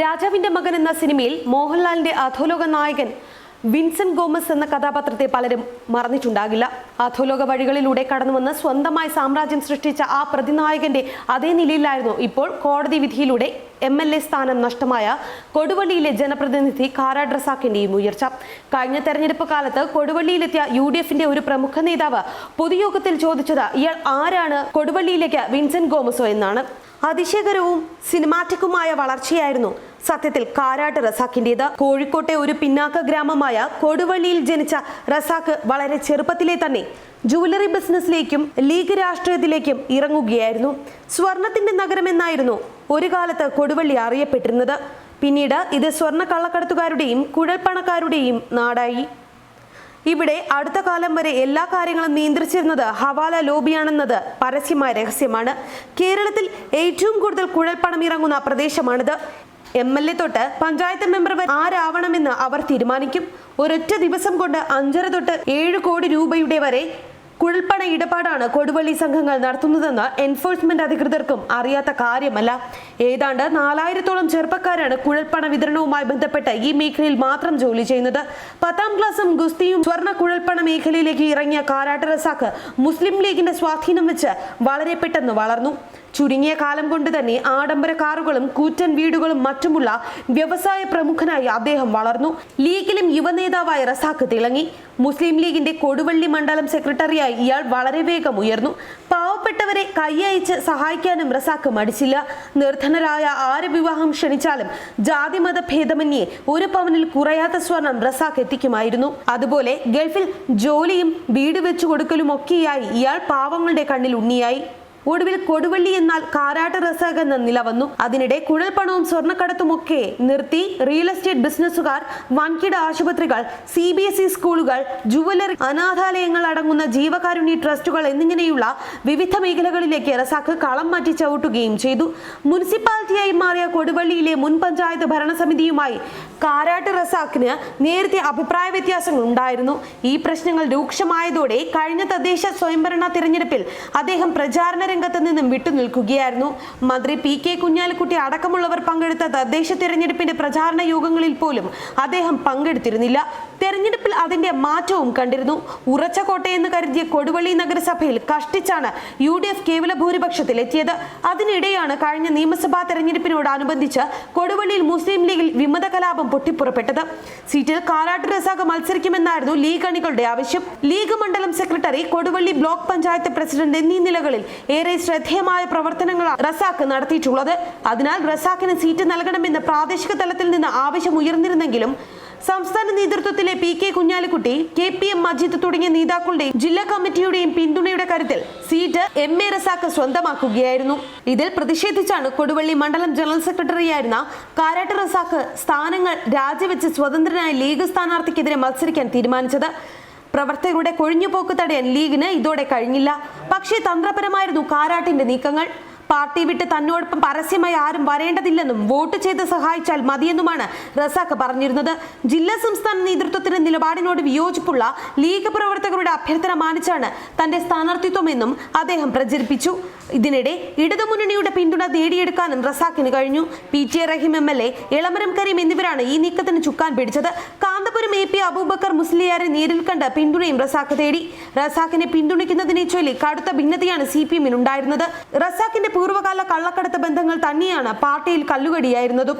രാജാവിന്റെ മകൻ എന്ന സിനിമയിൽ മോഹൻലാലിന്റെ അധോലോക നായകൻ വിൻസെന്റ് ഗോമസ് എന്ന കഥാപാത്രത്തെ പലരും മറന്നിട്ടുണ്ടാകില്ല. അധോലോക വഴികളിലൂടെ കടന്നുവന്ന് സ്വന്തമായി സാമ്രാജ്യം സൃഷ്ടിച്ച ആ പ്രതിനായകന്റെ അതേ നിലയിലായിരുന്നു ഇപ്പോൾ കോടതി വിധിയിലൂടെ MLA സ്ഥാനം നഷ്ടമായ കൊടുവള്ളിയിലെ ജനപ്രതിനിധി കാരാട്ട് റസാഖിന്റെയും ഉയർച്ച. കഴിഞ്ഞ തെരഞ്ഞെടുപ്പ് കാലത്ത് കൊടുവള്ളിയിലെത്തിയ UDFന്റെ ഒരു പ്രമുഖ നേതാവ് പൊതുയോഗത്തിൽ ചോദിച്ചത് ഇയാൾ ആരാണ് കൊടുവള്ളിയിലേക്ക് വിൻസെന്റ് ഗോമസോ എന്നാണ്. അതിശയകരവും സിനിമാറ്റിക്കുമായ വളർച്ചയായിരുന്നു സത്യത്തിൽ കാരാട്ട് റസാഖിന്റേത്. കോഴിക്കോട്ടെ ഒരു പിന്നാക്ക ഗ്രാമമായ കൊടുവള്ളിയിൽ ജനിച്ച റസാഖ് വളരെ ചെറുപ്പത്തിലെ തന്നെ ജുവലറി ബിസിനസ്സിലേക്കും ലീഗ് രാഷ്ട്രീയത്തിലേക്കും ഇറങ്ങുകയായിരുന്നു. സ്വർണത്തിന്റെ നഗരമെന്നായിരുന്നു ഒരു കാലത്ത് കൊടുവള്ളി അറിയപ്പെട്ടിരുന്നത്. പിന്നീട് ഇത് സ്വർണ്ണ കള്ളക്കടത്തുകാരുടെയും കുഴൽപ്പണക്കാരുടെയും നാടായി. ഇവിടെ അടുത്ത കാലം വരെ എല്ലാ കാര്യങ്ങളും നിയന്ത്രിച്ചിരുന്നത് ഹവാല ലോബിയാണെന്നത് പരസ്യമായ രഹസ്യമാണ്. കേരളത്തിൽ ഏറ്റവും കൂടുതൽ കുഴൽപ്പണം ഇറങ്ങുന്ന പ്രദേശമാണിത്. MLA തൊട്ട് പഞ്ചായത്ത് മെമ്പർ വരെ ആരാവണമെന്ന് അവർ തീരുമാനിക്കും. ഒരൊറ്റ ദിവസം കൊണ്ട് 5.5 തൊട്ട് 7 കോടി രൂപയുടെ വരെ കുഴൽപ്പണ ഇടപാടാണ് കൊടുവള്ളി സംഘങ്ങൾ നടത്തുന്നതെന്ന് എൻഫോഴ്സ്മെന്റ് അധികൃതർക്കും അറിയാത്ത കാര്യമല്ല. ഏതാണ്ട് 4000-ഓളം ചെറുപ്പക്കാരാണ് കുഴൽപ്പണ വിതരണവുമായി ബന്ധപ്പെട്ട് ഈ മേഖലയിൽ മാത്രം ജോലി ചെയ്യുന്നത്. 10ാം ക്ലാസും ഗുസ്തിയും സ്വർണ്ണ കുഴൽപ്പണ മേഖലയിലേക്ക് ഇറങ്ങിയ കാരാട്ട് റസാഖ് മുസ്ലിം ലീഗിന്റെ സ്വാധീനം വെച്ച് വളരെ പെട്ടെന്ന് വളർന്നു. ചുരുങ്ങിയ കാലം കൊണ്ട് തന്നെ ആഡംബര കാറുകളും കൂറ്റൻ വീടുകളും മറ്റുമുള്ള വ്യവസായ പ്രമുഖനായി അദ്ദേഹം വളർന്നു. ലീഗിലും യുവനേതാവായ റസാഖ് തിളങ്ങി. മുസ്ലിം ലീഗിന്റെ കൊടുവള്ളി മണ്ഡലം സെക്രട്ടറിയായി ഇയാൾ വളരെ വേഗം ഉയർന്നു. പാവപ്പെട്ടവരെ കൈയയച്ച് സഹായിക്കാനും റസാഖ് മടിച്ചില്ല. നിർധനരായ ആര് വിവാഹം ക്ഷണിച്ചാലും ജാതിമത ഭേദമന്യേ 1 പവനിൽ കുറയാത്ത സ്വർണം റസാഖ് എത്തിക്കുമായിരുന്നു. അതുപോലെ ഗൾഫിൽ ജോലിയും വീട് വെച്ചു കൊടുക്കലും ഒക്കെയായി ഇയാൾ പാവങ്ങളുടെ കണ്ണിൽ ഉണ്ണിയായി. ഒടുവിൽ കൊടുവള്ളി എന്നാൽ കാരാട്ട് റസാഖ് എന്ന നില വന്നു. അതിനിടെ കുഴൽപ്പണവും സ്വർണ്ണക്കടത്തുമൊക്കെ നിർത്തി റിയൽ എസ്റ്റേറ്റ് ബിസിനസ്സുകാർ, വൻകിട ആശുപത്രികൾ, CBSE സ്കൂളുകൾ, ജുവലറി, അനാഥാലയങ്ങൾ അടങ്ങുന്ന ജീവകാരുണ്യ ട്രസ്റ്റുകൾ എന്നിങ്ങനെയുള്ള വിവിധ മേഖലകളിലേക്ക് റസാഖ് കളം മാറ്റി ചവിട്ടുകയും ചെയ്തു. മുനിസിപ്പാലിറ്റിയായി മാറിയ കൊടുവള്ളിയിലെ മുൻ പഞ്ചായത്ത് ഭരണസമിതിയുമായി കാരാട്ട് റസാഖിന് നേരത്തെ അഭിപ്രായ വ്യത്യാസങ്ങൾ ഉണ്ടായിരുന്നു. ഈ പ്രശ്നങ്ങൾ രൂക്ഷമായതോടെ കഴിഞ്ഞ തദ്ദേശ സ്വയംഭരണ തിരഞ്ഞെടുപ്പിൽ അദ്ദേഹം പ്രചാരണ രംഗത്ത് നിന്നും വിട്ടുനിൽക്കുകയായിരുന്നു. മന്ത്രി PK കുഞ്ഞാലിക്കുട്ടി അടക്കമുള്ളവർ പങ്കെടുത്ത തദ്ദേശ തിരഞ്ഞെടുപ്പിന്റെ പ്രചാരണ യോഗങ്ങളിൽ പോലും അദ്ദേഹം പങ്കെടുത്തിരുന്നില്ല. തെരഞ്ഞെടുപ്പിൽ അതിന്റെ മാറ്റവും കണ്ടിരുന്നു. ഉറച്ച കോട്ടയെന്ന് കരുതിയ കൊടുവള്ളി നഗരസഭയിൽ കഷ്ടിച്ചാണ് UDF കേവല ഭൂരിപക്ഷത്തിൽ എത്തിയത്. അതിനിടെയാണ് കഴിഞ്ഞ നിയമസഭാ തെരഞ്ഞെടുപ്പിനോടനുബന്ധിച്ച് കൊടുവള്ളിയിൽ മുസ്ലിം ലീഗിൽ വിമത കലാപം പൊട്ടിപ്പുറപ്പെട്ടത്. സീറ്റിൽ കാരാട്ട് റസാഖ് മത്സരിക്കുമെന്നായിരുന്നു ലീഗ് അണികളുടെ ആവശ്യം. ലീഗ് മണ്ഡലം secretary, Koduvally block panchayat president എന്നീ നിലകളിൽ ഏറെ ശ്രദ്ധേയമായ പ്രവർത്തനങ്ങളാണ് റസാഖ് നടത്തിയിട്ടുള്ളത്. അതിനാൽ റസാഖിന് സീറ്റ് നൽകണമെന്ന് പ്രാദേശിക തലത്തിൽ നിന്ന് ആവശ്യം ഉയർന്നിരുന്നെങ്കിലും സംസ്ഥാന നേതൃത്വത്തിലെ PK കുഞ്ഞാലിക്കുട്ടി, KPM മജീദ് തുടങ്ങിയ നേതാക്കളുടെയും ജില്ലാ കമ്മിറ്റിയുടെയും പിന്തുണയുടെ കരുത്തിൽ സീറ്റ് MA റസാഖ് സ്വന്തമാക്കുകയായിരുന്നു. ഇതിൽ പ്രതിഷേധിച്ചാണ് കൊടുവള്ളി മണ്ഡലം ജനറൽ സെക്രട്ടറിയായിരുന്ന കാരാട്ട് റസാഖ് സ്ഥാനങ്ങൾ രാജിവെച്ച് സ്വതന്ത്രനായ ലീഗ് സ്ഥാനാർത്ഥിക്കെതിരെ മത്സരിക്കാൻ തീരുമാനിച്ചത്. പ്രവർത്തകരുടെ കൊഴിഞ്ഞുപോക്ക് തടയാൻ ലീഗിന് ഇതോടെ കഴിഞ്ഞില്ല. പക്ഷേ തന്ത്രപരമായിരുന്നു കാരാട്ടിന്റെ നീക്കങ്ങൾ. പാർട്ടി വിട്ട് തന്നോടൊപ്പം പരസ്യമായി ആരും വരേണ്ടതില്ലെന്നും വോട്ട് ചെയ്ത് സഹായിച്ചാൽ മതിയെന്നുമാണ് റസാഖ് പറഞ്ഞിരുന്നത്. ജില്ലാ സംസ്ഥാന നേതൃത്വത്തിന്റെ നിലപാടിനോട് വിയോജിപ്പുള്ള ലീഗ് പ്രവർത്തകരുടെ അഭ്യർത്ഥന മാനിച്ചാണ് തന്റെ സ്ഥാനാർത്ഥിത്വമെന്നും അദ്ദേഹം പ്രചരിപ്പിച്ചു. ഇതിനിടെ ഇടതുമുന്നണിയുടെ പിന്തുണ നേടിയെടുക്കാനും റസാഖിന് കഴിഞ്ഞു. PJ റഹീം MLA, എളമരം കരീം എന്നിവരാണ് ഈ നീക്കത്തിന് ചുക്കാൻ പിടിച്ചത്. കാന്തപുരം AP അബൂബക്കർ മുസ്ലിയാരെ നേരിൽ കണ്ട് പിന്തുണയും റസാഖ് തേടി. റസാഖിനെ പിന്തുണയ്ക്കുന്നതിനെ ചൊല്ലി കടുത്ത ഭിന്നതയാണ് CPM-നുണ്ടായിരുന്നത്. റസാഖിന്റെ പൂർവ്വകാല കള്ളക്കടത്ത് ബന്ധങ്ങൾ തന്നെയാണ് പാർട്ടിയിൽ കല്ലുകടിയായിരുന്നതും.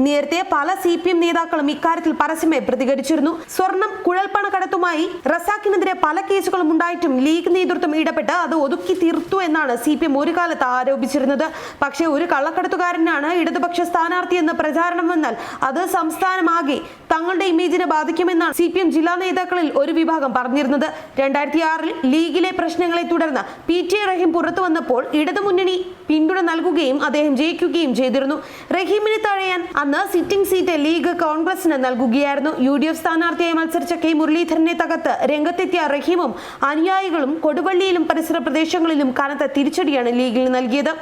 നേരത്തെ പല CPM നേതാക്കളും ഇക്കാര്യത്തിൽ പരസ്യമായി പ്രതികരിച്ചിരുന്നു. സ്വർണം കുഴൽപ്പണ കടത്തുമായി റസാഖിനെതിരെ പല കേസുകളും ഉണ്ടായിട്ടും ലീഗ് നേതൃത്വം ഇടപെട്ട് അത് ഒതുക്കി തീർത്തു എന്നാണ് CPM ഒരു കാലത്ത് ആരോപിച്ചിരുന്നത്. പക്ഷേ ഒരു കള്ളക്കടത്തുകാരനാണ് ഇടതുപക്ഷ സ്ഥാനാർത്ഥിയെന്ന് പ്രചാരണം വന്നാൽ അത് സംസ്ഥാനമാകെ തങ്ങളുടെ ഇമേജിനെ ബാധിക്കുമെന്നാണ് CPM ജില്ലാ നേതാക്കളിൽ ഒരു വിഭാഗം പറഞ്ഞിരുന്നത്. 2006-ൽ ലീഗിലെ പ്രശ്നങ്ങളെ തുടർന്ന് PJ റഹീം പുറത്തു വന്നപ്പോൾ ഇടതുമുന്നണി പിന്തുണ നൽകുകയും അദ്ദേഹം ജയിക്കുകയും ചെയ്തിരുന്നു. റഹീമിനെ തഴയാൻ അന്ന് സിറ്റിംഗ് സീറ്റ് ലീഗ് കോൺഗ്രസിന് നൽകുകയായിരുന്നു. UDF സ്ഥാനാർത്ഥിയായി മത്സരിച്ച K മുരളീധരനെ തകർത്ത് രംഗത്തെത്തിയ റഹീമും അനുയായികളും കൊടുവള്ളിയിലും പരിസര പ്രദേശങ്ങളിലും കനത്ത തിരിച്ചടിയാണ് ലീഗിൽ നൽകിയത്.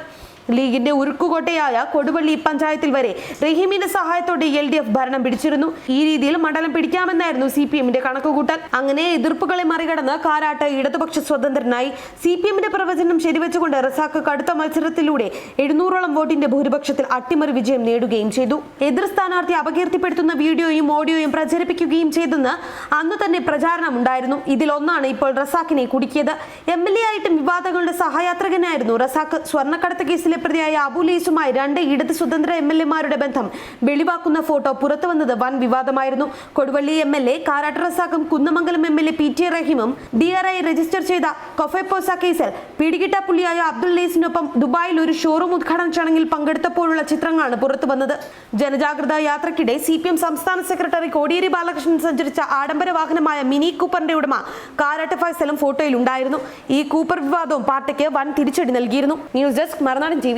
ലീഗിന്റെ ഉരുക്കുകോട്ടയായ കൊടുവള്ളി പഞ്ചായത്തിൽ വരെ റഹീമിന്റെ സഹായത്തോടെ LDF ഭരണം പിടിച്ചിരുന്നു. ഈ രീതിയിൽ മണ്ഡലം പിടിക്കാമെന്നായിരുന്നു CPMന്റെ കണക്കുകൂട്ടൽ. അങ്ങനെ എതിർപ്പുകളെ മറികടന്ന് കാരാട്ട് ഇടതുപക്ഷ സ്വതന്ത്രനായി. CPMന്റെ പ്രവചനം ശരിവെച്ചുകൊണ്ട് റസാഖ് കടുത്ത മത്സരത്തിലൂടെ 700ഓളം വോട്ടിന്റെ ഭൂരിപക്ഷത്തിൽ അട്ടിമറി വിജയം നേടുകയും ചെയ്തു. എതിർ സ്ഥാനാർത്ഥി അപകീർത്തിപ്പെടുത്തുന്ന വീഡിയോയും ഓഡിയോയും പ്രചരിപ്പിക്കുകയും ചെയ്തെന്ന് അന്നു തന്നെ പ്രചാരണം ഉണ്ടായിരുന്നു. ഇതിലൊന്നാണ് ഇപ്പോൾ റസാഖിനെ കുടുക്കിയത്. MLA ആയിട്ടും വിവാദങ്ങളുടെ സഹയാത്രികനായിരുന്നു റസാഖ്. സ്വർണ്ണക്കടത്ത് കേസിലെ പ്രതിയായ അബുലീസുമായി 2 ഇടത് സ്വതന്ത്ര MLA-മാരുടെ ബന്ധം വെളിവാക്കുന്ന ഫോട്ടോ പുറത്തു വന്നത് വൻ വിവാദമായിരുന്നു. കൊടുവള്ളി MLA കാരാട്ട് റസാഖും കുന്നമംഗലം MLA PT റഹീമും DRI രജിസ്റ്റർ ചെയ്ത കൊഫെപ്പോസ കേസിൽ പിടികിട്ട പുള്ളിയായ അബ്ദുൽ ലേസിനൊപ്പം ദുബായിൽ ഒരു ഷോറൂം ഉദ്ഘാടന ചടങ്ങിൽ പങ്കെടുത്തപ്പോഴുള്ള ചിത്രങ്ങളാണ് പുറത്തു വന്നത്. ജനജാഗ്രത യാത്രക്കിടെ CPM സംസ്ഥാന സെക്രട്ടറി കോടിയേരി ബാലകൃഷ്ണൻ സഞ്ചരിച്ച ആഡംബര വാഹനമായ മിനി കൂപ്പറിന്റെ ഉടമ കാരാട്ട് ഫൈസലും ഫോട്ടോയിൽ ഉണ്ടായിരുന്നു. ഈ കൂപ്പർ വിവാദവും പാർട്ടിക്ക് വൻ തിരിച്ചടി നൽകിയിരുന്നു. ന്യൂസ് ഡെസ്ക് മറുനാടൻ TV.